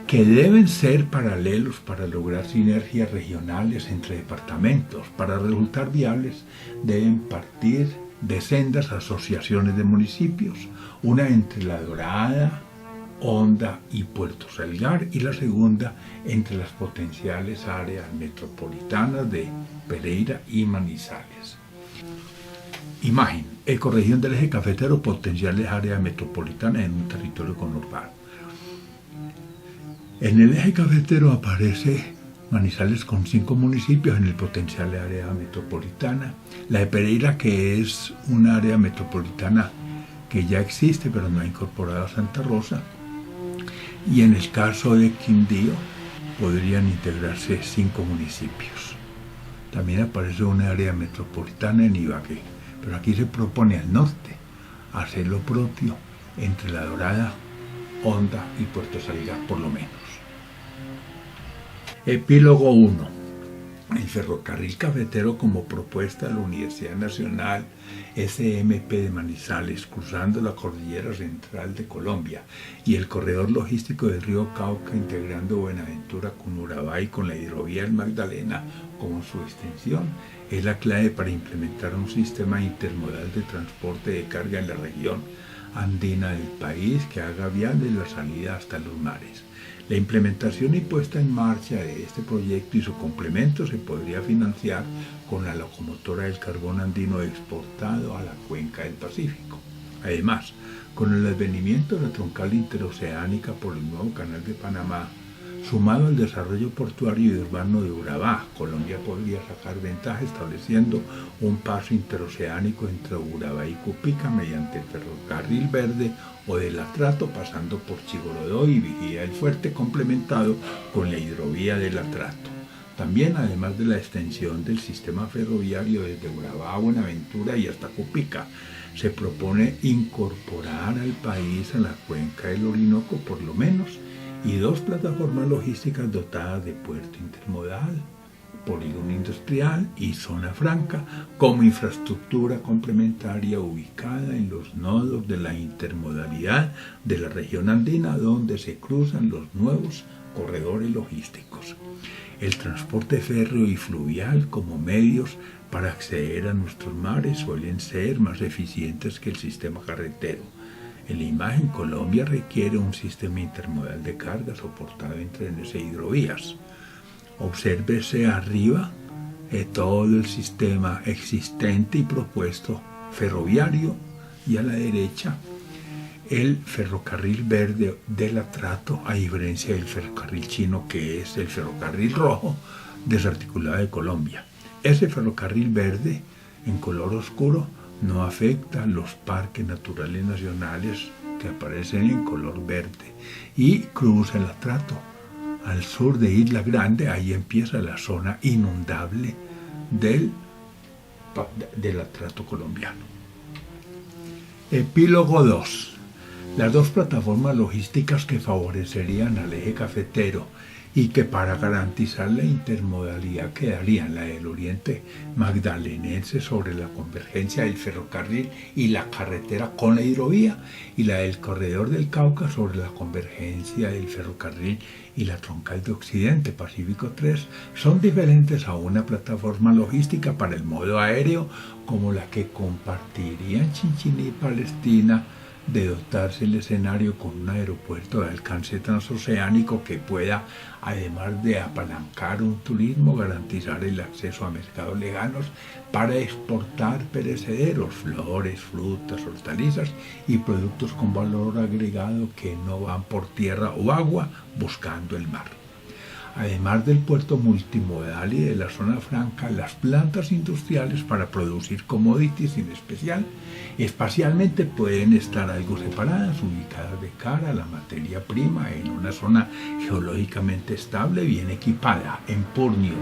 que deben ser paralelos para lograr sinergias regionales entre departamentos, para resultar viables, deben partir de sendas asociaciones de municipios, una entre La Dorada, Honda y Puerto Salgar, y la segunda entre las potenciales áreas metropolitanas de Pereira y Manizales. Imagen. Ecorregión del eje cafetero, potenciales áreas metropolitanas en un territorio conurbano. En el eje cafetero aparece Manizales con 5 municipios en el potencial área metropolitana. La de Pereira, que es un área metropolitana que ya existe pero no ha incorporado a Santa Rosa. Y en el caso de Quindío podrían integrarse 5 municipios. También aparece una área metropolitana en Ibagué, pero aquí se propone al norte hacer lo propio entre La Dorada, Honda y Puerto Salgar por lo menos. Epílogo 1. El ferrocarril cafetero como propuesta de la Universidad Nacional SMP de Manizales, cruzando la cordillera central de Colombia, y el corredor logístico del río Cauca, integrando Buenaventura con Urabá y con la hidrovía del Magdalena como su extensión, es la clave para implementar un sistema intermodal de transporte de carga en la región andina del país que haga viable la salida hasta los mares. La implementación y puesta en marcha de este proyecto y su complemento se podría financiar con la locomotora del carbón andino exportado a la cuenca del Pacífico. Además, con el advenimiento de la troncal interoceánica por el nuevo canal de Panamá, sumado al desarrollo portuario y urbano de Urabá, Colombia podría sacar ventaja estableciendo un paso interoceánico entre Urabá y Cupica mediante el ferrocarril verde o del Atrato, pasando por Chigorodó y Vigía del Fuerte, complementado con la hidrovía del Atrato. También, además de la extensión del sistema ferroviario desde Urabá a Buenaventura y hasta Cupica, se propone incorporar al país a la cuenca del Orinoco por lo menos y 2 plataformas logísticas dotadas de puerto intermodal, polígono industrial y zona franca como infraestructura complementaria ubicada en los nodos de la intermodalidad de la región andina donde se cruzan los nuevos corredores logísticos. El transporte férreo y fluvial como medios para acceder a nuestros mares suelen ser más eficientes que el sistema carretero. En la imagen, Colombia requiere un sistema intermodal de carga soportado en trenes e hidrovías. Obsérvese arriba todo el sistema existente y propuesto ferroviario y a la derecha el ferrocarril verde del Atrato, a diferencia del ferrocarril chino que es el ferrocarril rojo desarticulado de Colombia. Ese ferrocarril verde en color oscuro no afecta a los parques naturales nacionales que aparecen en color verde y cruza el Atrato. Al sur de Isla Grande, ahí empieza la zona inundable del Atrato colombiano. Epílogo 2. Las 2 plataformas logísticas que favorecerían al eje cafetero y que para garantizar la intermodalidad quedarían la del oriente magdalenense sobre la convergencia del ferrocarril y la carretera con la hidrovía y la del corredor del Cauca sobre la convergencia del ferrocarril y la troncal de Occidente, Pacífico 3, son diferentes a una plataforma logística para el modo aéreo como la que compartirían Chinchiná y Palestina, de dotarse el escenario con un aeropuerto de alcance transoceánico que pueda, además de apalancar un turismo, garantizar el acceso a mercados lejanos para exportar perecederos, flores, frutas, hortalizas y productos con valor agregado que no van por tierra o agua buscando el mar. Además del puerto multimodal y de la zona franca, las plantas industriales para producir commodities en especial, espacialmente pueden estar algo separadas, ubicadas de cara a la materia prima en una zona geológicamente estable, bien equipada, en Purnio.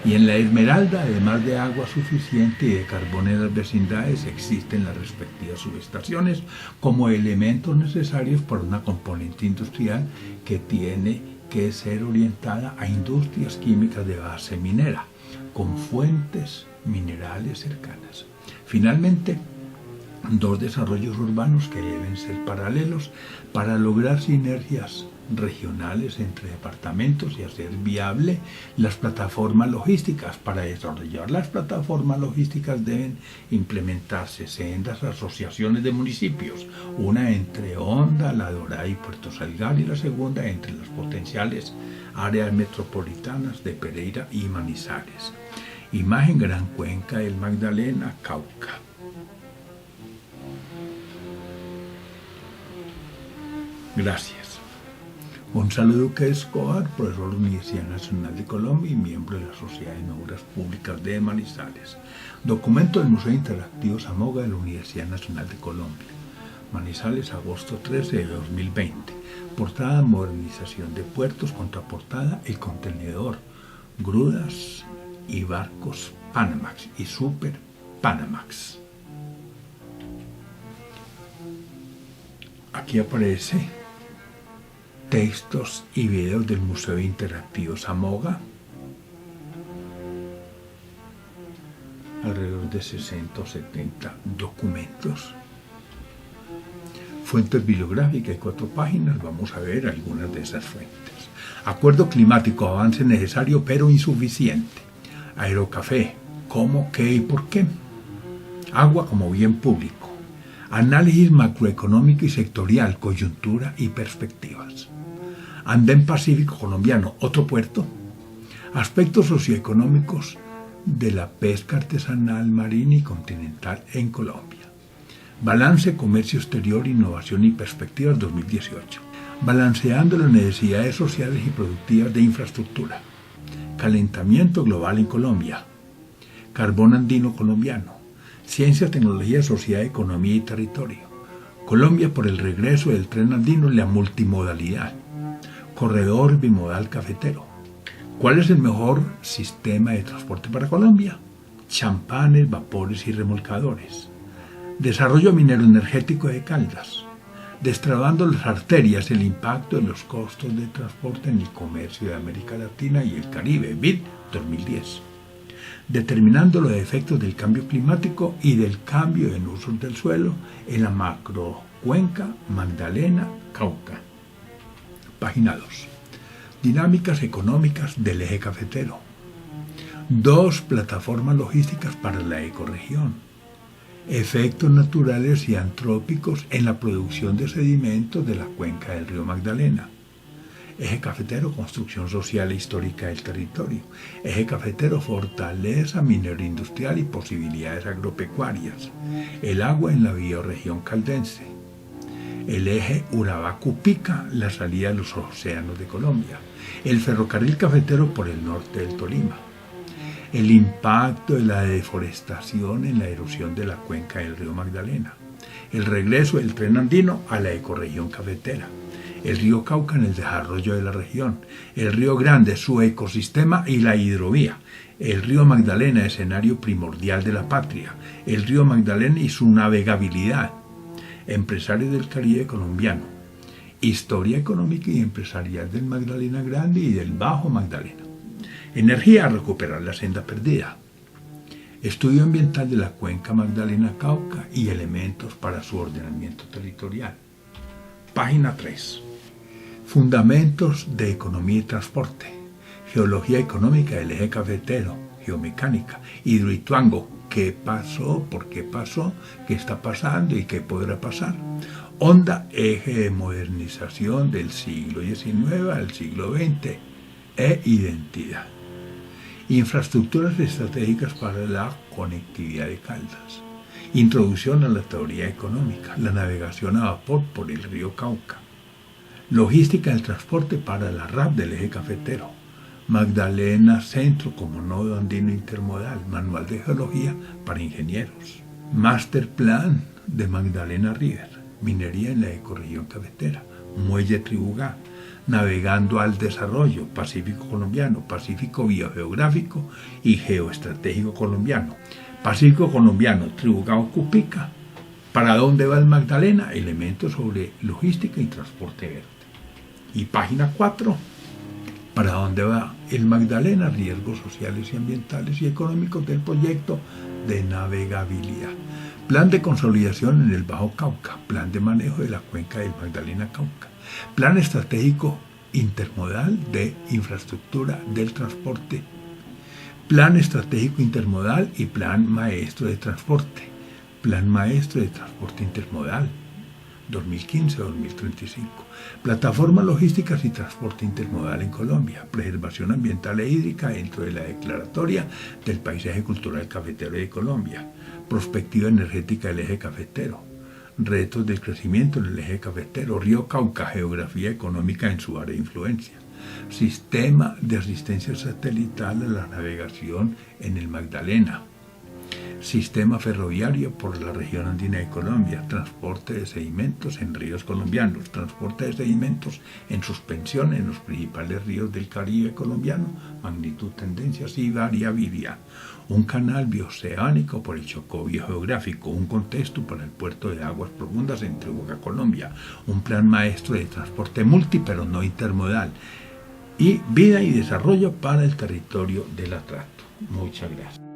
Y en la Esmeralda, además de agua suficiente y de carbón en las vecindades, existen las respectivas subestaciones como elementos necesarios para una componente industrial que tiene que ser orientada a industrias químicas de base minera, con fuentes minerales cercanas. Finalmente, 2 desarrollos urbanos que deben ser paralelos para lograr sinergias regionales entre departamentos y hacer viable las plataformas logísticas. Para desarrollar las plataformas logísticas deben implementarse sendas asociaciones de municipios, una entre Honda, La Dorada y Puerto Salgar y la segunda entre las potenciales áreas metropolitanas de Pereira y Manizales. Imagen Gran Cuenca del Magdalena, Cauca. Gracias. Gonzalo Duque Escobar, profesor de la Universidad Nacional de Colombia y miembro de la Sociedad de Obras Públicas de Manizales. Documento del Museo Interactivo Samoga de la Universidad Nacional de Colombia. Manizales, agosto 13 de 2020. Portada: modernización de puertos. Contraportada: el contenedor, grudas y barcos Panamax y Super Panamax. Aquí aparece textos y videos del Museo Interactivo Samoga, alrededor de 60 o 70 documentos. Fuentes bibliográficas, 4 páginas, vamos a ver algunas de esas fuentes. Acuerdo climático, avance necesario pero insuficiente. Aerocafé, cómo, qué y por qué. Agua como bien público. Análisis macroeconómico y sectorial, coyuntura y perspectivas. Andén Pacífico colombiano, otro puerto. Aspectos socioeconómicos de la pesca artesanal, marina y continental en Colombia. Balance, comercio exterior, innovación y perspectivas 2018. Balanceando las necesidades sociales y productivas de infraestructura. Calentamiento global en Colombia. Carbón andino colombiano. Ciencia, tecnología, sociedad, economía y territorio. Colombia por el regreso del tren andino y la multimodalidad. Corredor bimodal cafetero. ¿Cuál es el mejor sistema de transporte para Colombia? Champanes, vapores y remolcadores. Desarrollo minero energético de Caldas. Destrabando las arterias, el impacto de los costos de transporte en el comercio de América Latina y el Caribe, BID 2010. Determinando los efectos del cambio climático y del cambio en usos del suelo en la macrocuenca Magdalena-Cauca. Página 2. Dinámicas económicas del eje cafetero. 2 plataformas logísticas para la ecorregión. Efectos naturales y antrópicos en la producción de sedimentos de la cuenca del río Magdalena. Eje cafetero, construcción social e histórica del territorio. Eje cafetero, fortaleza minero-industrial y posibilidades agropecuarias. El agua en la bioregión caldense. El eje Urabá-Cupica, la salida de los océanos de Colombia. El ferrocarril cafetero por el norte del Tolima. El impacto de la deforestación en la erosión de la cuenca del río Magdalena. El regreso del tren andino a la ecorregión cafetera. El río Cauca en el desarrollo de la región. El río Grande, su ecosistema y la hidrovía. El río Magdalena, escenario primordial de la patria. El río Magdalena y su navegabilidad. Empresarios del Caribe colombiano. Historia económica y empresarial del Magdalena Grande y del Bajo Magdalena. Energía, a recuperar la senda perdida. Estudio ambiental de la cuenca Magdalena-Cauca y elementos para su ordenamiento territorial. Página 3. Fundamentos de economía y transporte. Geología económica del eje cafetero. Geomecánica. Hidroituango. ¿Qué pasó? ¿Por qué pasó? ¿Qué está pasando? ¿Y qué podrá pasar? Onda, eje de modernización del siglo XIX al siglo XX. Identidad. Infraestructuras estratégicas para la conectividad de Caldas. Introducción a la teoría económica. La navegación a vapor por el río Cauca. Logística del transporte para la RAP del eje cafetero. Magdalena Centro como nodo andino intermodal. Manual de geología para ingenieros. Master Plan de Magdalena River. Minería en la ecorregión cafetera. Muelle Tribugá. Navegando al desarrollo, Pacífico colombiano, Pacífico biogeográfico y geoestratégico colombiano. Pacífico colombiano, Tribugá-Cupica. ¿Para dónde va el Magdalena? Elementos sobre logística y transporte verde. Y página 4. ¿Para dónde va el Magdalena? Riesgos sociales y ambientales y económicos del proyecto de navegabilidad. Plan de consolidación en el Bajo Cauca. Plan de manejo de la cuenca del Magdalena-Cauca. Plan estratégico intermodal de infraestructura del transporte. Plan estratégico intermodal y plan maestro de transporte. Plan maestro de transporte intermodal 2015-2035. Plataformas logísticas y transporte intermodal en Colombia. Preservación ambiental e hídrica dentro de la declaratoria del paisaje cultural cafetero de Colombia. Prospectiva energética del eje cafetero. retos del crecimiento en el eje cafetero, río Cauca, geografía económica en su área de influencia, sistema de asistencia satelital a la navegación en el Magdalena, sistema ferroviario por la región andina de Colombia, transporte de sedimentos en ríos colombianos, transporte de sedimentos en suspensión en los principales ríos del Caribe colombiano, magnitud, tendencias y variabilidad, un canal bioceánico por el Chocó biogeográfico, un contexto para el puerto de aguas profundas entre Boca, Colombia, un plan maestro de transporte multi pero no intermodal, y vida y desarrollo para el territorio del Atrato. Muchas gracias.